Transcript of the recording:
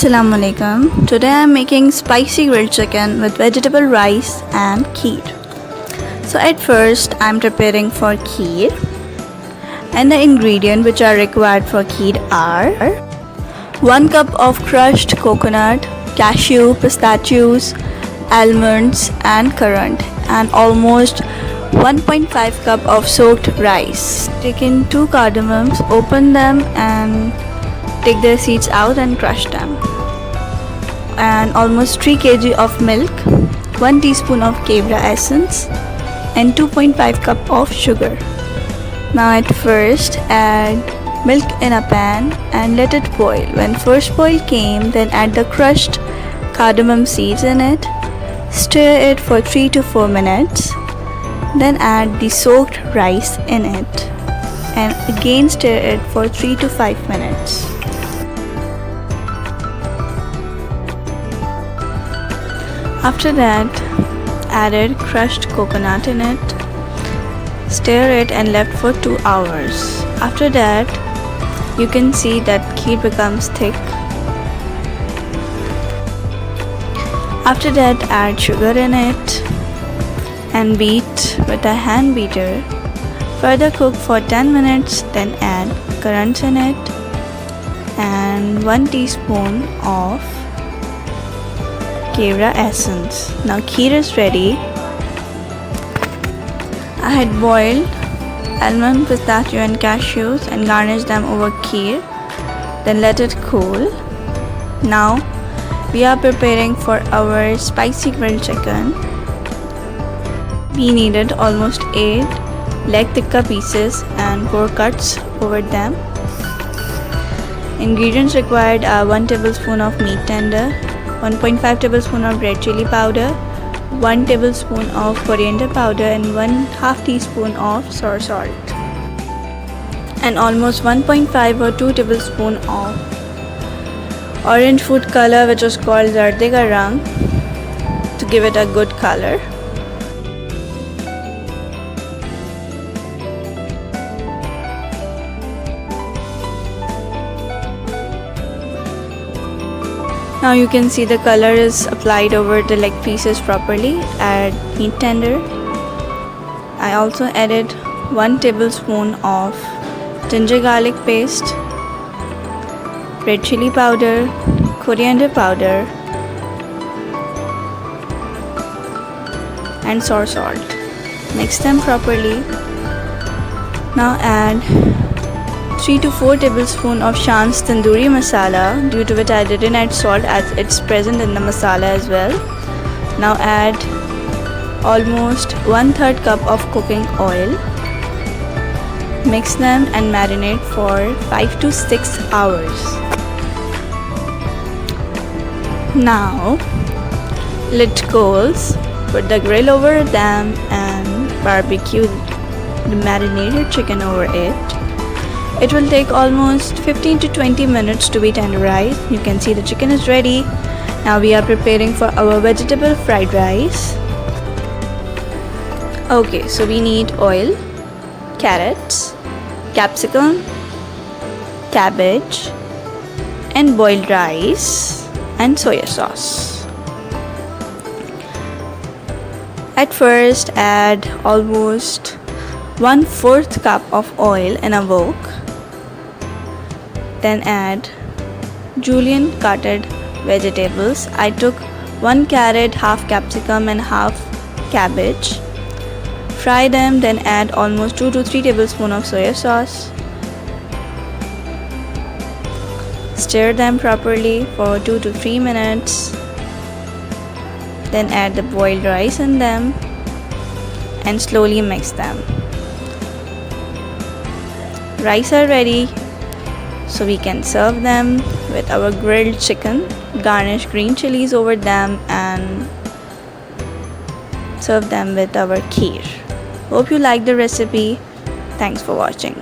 Assalamu alaikum. Today I am making spicy grilled chicken with vegetable rice and kheer. So at first I am preparing for kheer, and the ingredients which are required for kheer are 1 cup of crushed coconut, cashew, pistachios, almonds and currant, and almost 1.5 cup of soaked rice. Take in 2 cardamoms, open them and take their seeds out and crush them. And almost 3 kg of milk, 1 teaspoon of Kewra essence and 2.5 cup of sugar. Now at first add milk in a pan and let it boil. When first boil came, then add the crushed cardamom seeds in it. Stir it for 3 to 4 minutes. Then add the soaked rice in it and again stir it for 3 to 5 minutes. After that, added crushed coconut in it. Stir it and left for 2 hours. After that, you can see that kheer becomes thick. After that, add sugar in it and beat with a hand beater. Further cook for 10 minutes, then add currants in it and 1 teaspoon of Kewra essence. Now kheer is ready. I had boiled almond, pistachio and cashews and garnished them over kheer. Then let it cool. Now we are preparing for our spicy grilled chicken. We needed almost 8 leg tikka pieces and 4 cuts over them. Ingredients required are 1 tablespoon of meat tender, 1.5 tablespoon of red chili powder, 1 tablespoon of coriander powder and 1/2 teaspoon of sour salt, and almost 1.5 or 2 tablespoon of orange food color, which is called zarde ka rang, to give it a good color. Now you can see the color is applied over the leg pieces properly. Add meat tender. I also added 1 tablespoon of ginger garlic paste, red chili powder, coriander powder and sour salt. Mix them properly. Now add 3 to 4 tablespoons of Shan's tandoori masala, due to which I didn't add salt as it's present in the masala as well. Now add almost 1/3 cup of cooking oil. Mix them and marinate for 5 to 6 hours. Now lit coals, put the grill over them and barbecue the marinated chicken over it. It will take almost 15 to 20 minutes to be tenderized. You can see the chicken is ready. Now we are preparing for our vegetable fried rice. Okay, so we need oil, carrots, capsicum, cabbage and boiled rice and soya sauce. At first add almost 1/4 cup of oil in a wok. Then add julienne cutted vegetables. I took 1 carrot, half capsicum and half cabbage. Fry them, then add almost 2 to 3 tablespoons of soya sauce. Stir them properly for 2 to 3 minutes. Then add the boiled rice in them and slowly mix them. Rice are ready. So we can serve them with our grilled chicken, garnish green chilies over them and serve them with our kheer. Hope you like the recipe. Thanks for watching.